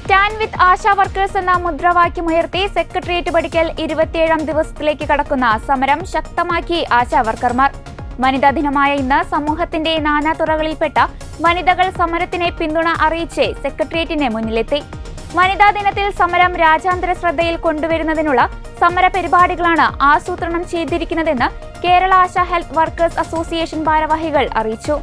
Stand with ASHA workers എന്ന മുദ്രാവാക്യമുയർത്തി secretariat പടിക്കൽ 27ാം ദിവസത്തിലേക്ക് കടക്കുന്ന സമരം ശക്തമാക്കി ആശാ വർക്കർമാർ. വനിതാ ദിനമായ ഇന്ന് സമൂഹത്തിന്റെ നാനാതുറകളിൽപ്പെട്ട വനിതകൾ സമരത്തിനെ പിന്തുണ അറിയിച്ച് സെക്രട്ടേറിയറ്റിന് മുന്നിലെത്തി. വനിതാ ദിനത്തിൽ സമരം രാജ്യാന്തര ശ്രദ്ധയിൽ കൊണ്ടുവരുന്നതിനുള്ള സമര പരിപാടികളാണ് ആസൂത്രണം ചെയ്തിരിക്കുന്നതെന്ന് Kerala ASHA health workers association ഭാരവാഹികൾ അറിയിച്ചു.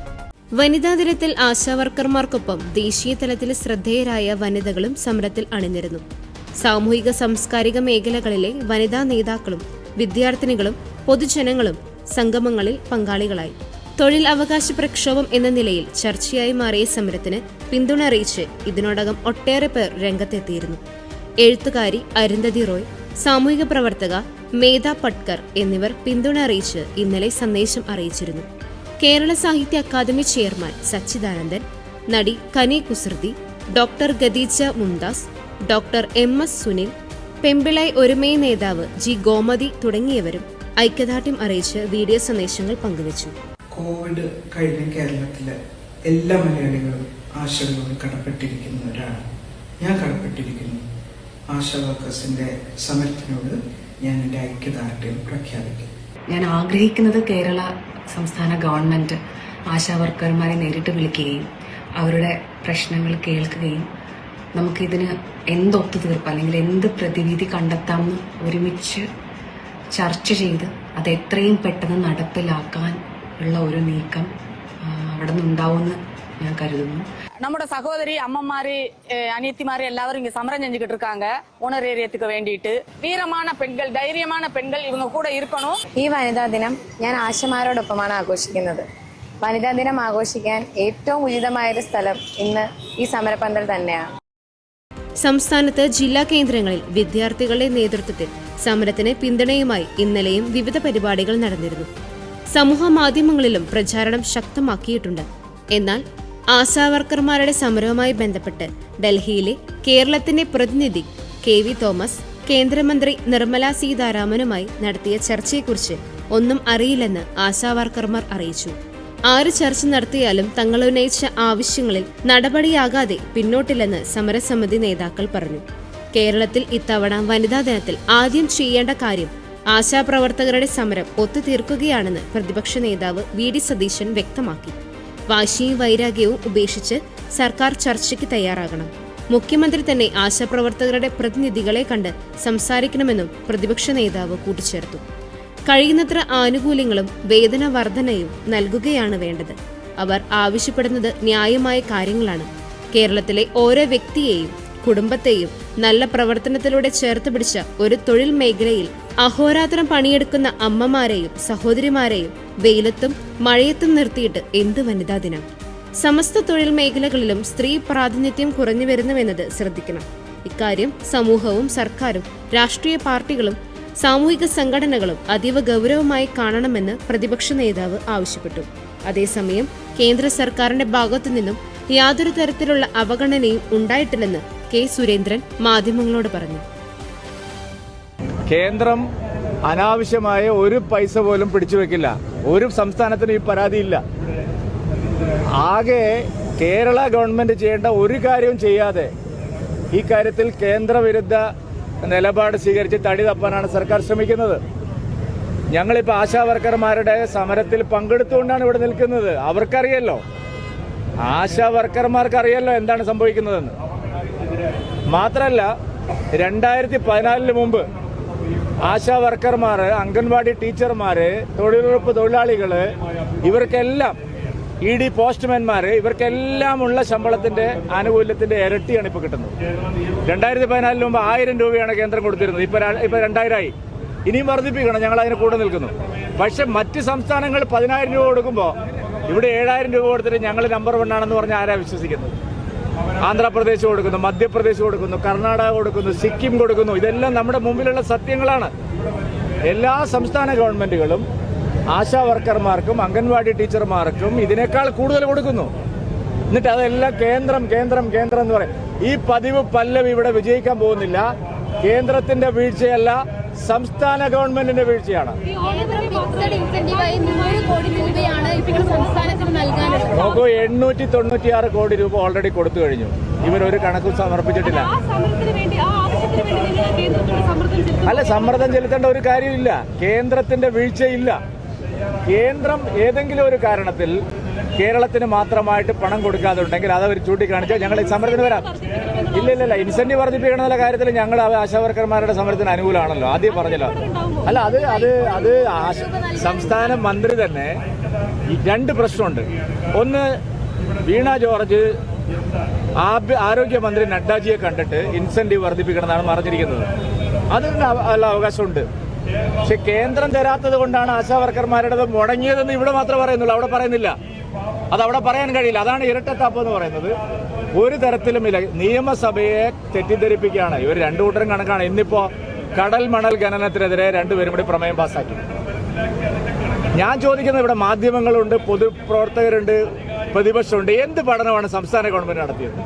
വനിതാ ദിനത്തിൽ ആശാവർക്കർമാർക്കൊപ്പം ദേശീയ തലത്തിൽ ശ്രദ്ധേയരായ വനിതകളും സമരത്തിൽ അണിനിരന്നു. സാമൂഹിക സാംസ്കാരിക മേഖലകളിലെ വനിതാ നേതാക്കളും വിദ്യാർത്ഥിനികളും പൊതുജനങ്ങളും സംഗമങ്ങളിൽ പങ്കാളികളായി. തൊഴിൽ അവകാശ പ്രക്ഷോഭം എന്ന നിലയിൽ ചർച്ചയായി മാറിയ സമരത്തിന് പിന്തുണ അറിയിച്ച് ഇതിനോടകം ഒട്ടേറെ പേർ രംഗത്തെത്തിയിരുന്നു. എഴുത്തുകാരി അരുന്ധതി റോയ്, സാമൂഹിക പ്രവർത്തക മേധ പട്കർ എന്നിവർ പിന്തുണ അറിയിച്ച് ഇന്നലെ സന്ദേശം അറിയിച്ചിരുന്നു. കേരള സാഹിത്യ അക്കാദമി ചെയർമാൻ സച്ചിദാനന്ദൻ, നടി Kani Kusruti, doctor Khadeeja Mumtaz, doctor MS Sunil, Pembilai Orumai നേതാവ് ജി ഗോമതി തുടങ്ങിയവരും ഐക്യദാർഢ്യം അറിയിച്ച് വീഡിയോ സന്ദേശങ്ങൾ പങ്കുവച്ചു. കോവിഡ് കഴിഞ്ഞ കേരളത്തിലെ എല്ലാ മലയാളികളും ആശകളോട് കടപ്പെട്ടിരിക്കുന്നവരാണ്. ഞാൻ കടപ്പെട്ടിരിക്കുന്നു. ആശാ വർക്കേഴ്സിന്റെ സമരത്തിനോട് ഞാൻ എൻ്റെ ഐക്യദാർഢ്യം പ്രഖ്യാപിക്കും. ഞാൻ ആഗ്രഹിക്കുന്നത് കേരള സംസ്ഥാന ഗവൺമെന്റ് ആശാ വർക്കർമാരെ നേരിട്ട് വിളിക്കുകയും അവരുടെ പ്രശ്നങ്ങൾ കേൾക്കുകയും നമുക്കിതിന് എന്ത് ഒത്തുതീർപ്പ് അല്ലെങ്കിൽ എന്ത് പ്രതിവിധി കണ്ടെത്താമെന്ന് ഒരുമിച്ച് ചർച്ച ചെയ്ത് അത് എത്രയും പെട്ടെന്ന് നടപ്പിലാക്കാൻ ഉള്ള ഒരു നീക്കം അവിടെ നിന്നുണ്ടാവുമെന്ന് ഞാൻ കരുതുന്നു. நம்மோட சகோதரி அம்மம்மாரு அனியத்திமாரு எல்லாரும் இங்க சமரம் செஞ்சுக்கிட்டு இருக்காங்க. ஓனர் ஏரியத்துக்கு வேண்டிட்டு വീരமான പെൺകൾ, ധൈര്യமான പെൺകൾ ഇവங்க കൂടെ ഇരിക്കണം. ഈ വനിതാ ദിനം ഞാൻ ആശമാരോടൊപ്പമാണ് ആഘോഷിക്കുന്നത്. വനിതാ ദിനം ആഘോഷിക്കാൻ ഏറ്റവും ഉചിതമായൊരു സ്ഥലം ഇന്ന് ഈ സമരപന്തൽ തന്നെയാണ്. സംസ്ഥാനത്ത് ജില്ലാ കേന്ദ്രങ്ങളിൽ വിദ്യാർത്ഥികളുടെ നേതൃത്വത്തിൽ സമരത്തിന് പിന്തുണയുമായി ഇന്നലെയും വിവിധ പരിപാടികൾ നടന്നിരുന്നു. സമൂഹ മാധ്യമങ്ങളിലും പ്രചാരണം ശക്തമാക്കിയിട്ടുണ്ട്. എന്നാൽ ആശാവർക്കർമാരുടെ സമരവുമായി ബന്ധപ്പെട്ട് ഡൽഹിയിലെ കേരളത്തിന്റെ പ്രതിനിധി KV തോമസ് കേന്ദ്രമന്ത്രി നിർമ്മല സീതാരാമനുമായി നടത്തിയ ചർച്ചയെക്കുറിച്ച് ഒന്നും അറിയില്ലെന്ന് ആശാവർക്കർമാർ അറിയിച്ചു. ആര് ചർച്ച നടത്തിയാലും തങ്ങൾ ഉന്നയിച്ച ആവശ്യങ്ങളിൽ നടപടിയാകാതെ പിന്നോട്ടില്ലെന്ന് സമരസമിതി നേതാക്കൾ പറഞ്ഞു. കേരളത്തിൽ ഇത്തവണ വനിതാ ദിനത്തിൽ ആദ്യം ചെയ്യേണ്ട കാര്യം ആശാപ്രവർത്തകരുടെ സമരം ഒത്തുതീർക്കുകയാണെന്ന് പ്രതിപക്ഷ നേതാവ് VD സതീശൻ വ്യക്തമാക്കി. വാശിയും വൈരാഗ്യവും ഉപേക്ഷിച്ച് സർക്കാർ ചർച്ചയ്ക്ക് തയ്യാറാകണം. മുഖ്യമന്ത്രി തന്നെ ആശാപ്രവർത്തകരുടെ പ്രതിനിധികളെ കണ്ട് സംസാരിക്കണമെന്നും പ്രതിപക്ഷ നേതാവ് കൂട്ടിച്ചേർത്തു. കഴിയുന്നത്ര ആനുകൂല്യങ്ങളും വേതന വർധനയും നൽകുകയാണ് വേണ്ടത്. അവർ ആവശ്യപ്പെടുന്നത് ന്യായമായ കാര്യങ്ങളാണ്. കേരളത്തിലെ ഓരോ വ്യക്തിയെയും കുടുംബത്തെയും നല്ല പ്രവർത്തനത്തിലൂടെ ചേർത്ത് പിടിച്ച ഒരു തൊഴിൽ മേഖലയിൽ അഹോരാത്രം പണിയെടുക്കുന്ന അമ്മമാരെയും സഹോദരിമാരെയും വെയിലത്തും മഴയത്തും നിർത്തിയിട്ട് എന്ത് വനിതാ ദിനം? സമസ്ത തൊഴിൽ മേഖലകളിലും സ്ത്രീ പ്രാതിനിധ്യം കുറഞ്ഞു വരുന്നുവെന്നത് ശ്രദ്ധിക്കണം. ഇക്കാര്യം സമൂഹവും സർക്കാരും രാഷ്ട്രീയ പാർട്ടികളും സാമൂഹിക സംഘടനകളും അതീവ ഗൗരവമായി കാണണമെന്ന് പ്രതിപക്ഷ നേതാവ് ആവശ്യപ്പെട്ടു. അതേസമയം കേന്ദ്ര സർക്കാരിന്റെ ഭാഗത്തുനിന്നും യാതൊരു തരത്തിലുള്ള അവഗണനയും ഉണ്ടായിട്ടില്ലെന്ന് K. സുരേന്ദ്രൻ മാധ്യമങ്ങളോട് പറഞ്ഞു. കേന്ദ്രം അനാവശ്യമായ ഒരു പൈസ പോലും പിടിച്ചു വെക്കില്ല. ഒരു സംസ്ഥാനത്തിനും ഈ പരാതിയില്ല. ആകെ കേരള ഗവൺമെന്റ് ചെയ്യേണ്ട ഒരു കാര്യവും ചെയ്യാതെ ഈ കാര്യത്തിൽ കേന്ദ്രവിരുദ്ധ നിലപാട് സ്വീകരിച്ച് തടി തപ്പാനാണ് സർക്കാർ ശ്രമിക്കുന്നത്. ഞങ്ങളിപ്പോൾ ആശാ വർക്കർമാരുടെ സമരത്തിൽ പങ്കെടുത്തുകൊണ്ടാണ് ഇവിടെ നിൽക്കുന്നത്. അവർക്കറിയല്ലോ, ആശാ വർക്കർമാർക്കറിയല്ലോ എന്താണ് സംഭവിക്കുന്നതെന്ന്. മാത്രമല്ല 2014 മുമ്പ് ആശാ വർക്കർമാർ, അംഗൻവാടി ടീച്ചർമാര്, തൊഴിലുറപ്പ് തൊഴിലാളികള്, ഇവർക്കെല്ലാം ED പോസ്റ്റ്മാൻമാര്, ഇവർക്കെല്ലാമുള്ള ശമ്പളത്തിന്റെ ആനുകൂല്യത്തിന്റെ ഇരട്ടിയാണ് ഇപ്പോൾ കിട്ടുന്നത്. 2014 മുമ്പ് 1000 രൂപയാണ് കേന്ദ്രം കൊടുത്തിരുന്നത്. ഇപ്പൊ 2000 ആയി. ഇനിയും വർദ്ധിപ്പിക്കണം. ഞങ്ങൾ അതിന് കൂടെ നിൽക്കുന്നു. പക്ഷെ മറ്റ് സംസ്ഥാനങ്ങൾ 10,000 രൂപ കൊടുക്കുമ്പോൾ ഇവിടെ 7,000 രൂപ കൊടുത്തിട്ട് ഞങ്ങൾ നമ്പർ 1 ആണെന്ന് പറഞ്ഞാൽ ആരാ വിശ്വസിക്കുന്നത്? ആന്ധ്രാപ്രദേശ് കൊടുക്കുന്നു, മധ്യപ്രദേശ് കൊടുക്കുന്നു, കർണാടക കൊടുക്കുന്നു, സിക്കിം കൊടുക്കുന്നു. ഇതെല്ലാം നമ്മുടെ മുമ്പിലുള്ള സത്യങ്ങളാണ്. എല്ലാ സംസ്ഥാന ഗവൺമെന്റുകളും ആശാ വർക്കർമാർക്കും അംഗൻവാടി ടീച്ചർമാർക്കും ഇതിനേക്കാൾ കൂടുതൽ കൊടുക്കുന്നു. എന്നിട്ട് അതെല്ലാം കേന്ദ്രം കേന്ദ്രം കേന്ദ്രം എന്ന് പറയും. ഈ പതിവ് പല്ലവി ഇവിടെ വിജയിക്കാൻ പോകുന്നില്ല. കേന്ദ്രത്തിന്റെ വീഴ്ചയല്ല, സംസ്ഥാന ഗവൺമെന്റിന്റെ വീഴ്ചയാണ്. നോക്കൂ, 896 കോടി രൂപ ഓൾറെഡി കൊടുത്തു കഴിഞ്ഞു. ഇവരൊരു കണക്കും സമർപ്പിച്ചിട്ടില്ല. അല്ല, സമ്മർദ്ദം ചെലുത്തേണ്ട ഒരു കാര്യമില്ല. കേന്ദ്രത്തിന്റെ വീഴ്ചയില്ല. കേന്ദ്രം ഏതെങ്കിലും ഒരു കാരണത്തിൽ കേരളത്തിന് മാത്രമായിട്ട് പണം കൊടുക്കാതെ ഉണ്ടെങ്കിൽ അതവർ ചൂണ്ടിക്കാണിച്ചാൽ ഞങ്ങൾ ഈ സമരത്തിന് വരാം. ഇല്ല, ഇൻസെന്റീവ് വർദ്ധിപ്പിക്കണമെന്നുള്ള കാര്യത്തിൽ ഞങ്ങൾ ആശാവർക്കർമാരുടെ സമരത്തിന് അനുകൂലമാണല്ലോ, ആദ്യം പറഞ്ഞല്ലോ. അല്ല, അത് സംസ്ഥാന മന്ത്രി തന്നെ രണ്ട് പ്രശ്നമുണ്ട്. ഒന്ന്, വീണ ജോർജ് ആരോഗ്യമന്ത്രി നഡ്ഡാജിയെ കണ്ടിട്ട് ഇൻസെന്റീവ് വർദ്ധിപ്പിക്കണമെന്നാണ് പറഞ്ഞിരിക്കുന്നത്. അതിന് അവകാശമുണ്ട്. പക്ഷെ കേന്ദ്രം തരാത്തത് കൊണ്ടാണ് ആശാവർക്കർമാരുടേത് മുടങ്ങിയതെന്ന് ഇവിടെ മാത്രമേ പറയുന്നുള്ളൂ, അവിടെ പറയുന്നില്ല. അതവിടെ പറയാൻ കഴിയില്ല. അതാണ് ഇരട്ടത്താപ്പ് എന്ന് പറയുന്നത്. ഒരു തരത്തിലുമില്ല. നിയമസഭയെ തെറ്റിദ്ധരിപ്പിക്കുകയാണ് ഇവർ. രണ്ടു കൂട്ടരും കണക്കാണ്. ഇന്നിപ്പോ കടൽ മണൽ ഖനനത്തിനെതിരെ രണ്ടുപേരും കൂടി പ്രമേയം പാസ്സാക്കി. ഞാൻ ചോദിക്കുന്നത്, ഇവിടെ മാധ്യമങ്ങളുണ്ട്, പൊതുപ്രവർത്തകരുണ്ട്, പ്രതിപക്ഷമുണ്ട്. എന്ത് പഠനമാണ് സംസ്ഥാന ഗവൺമെന്റ് നടത്തിയത്?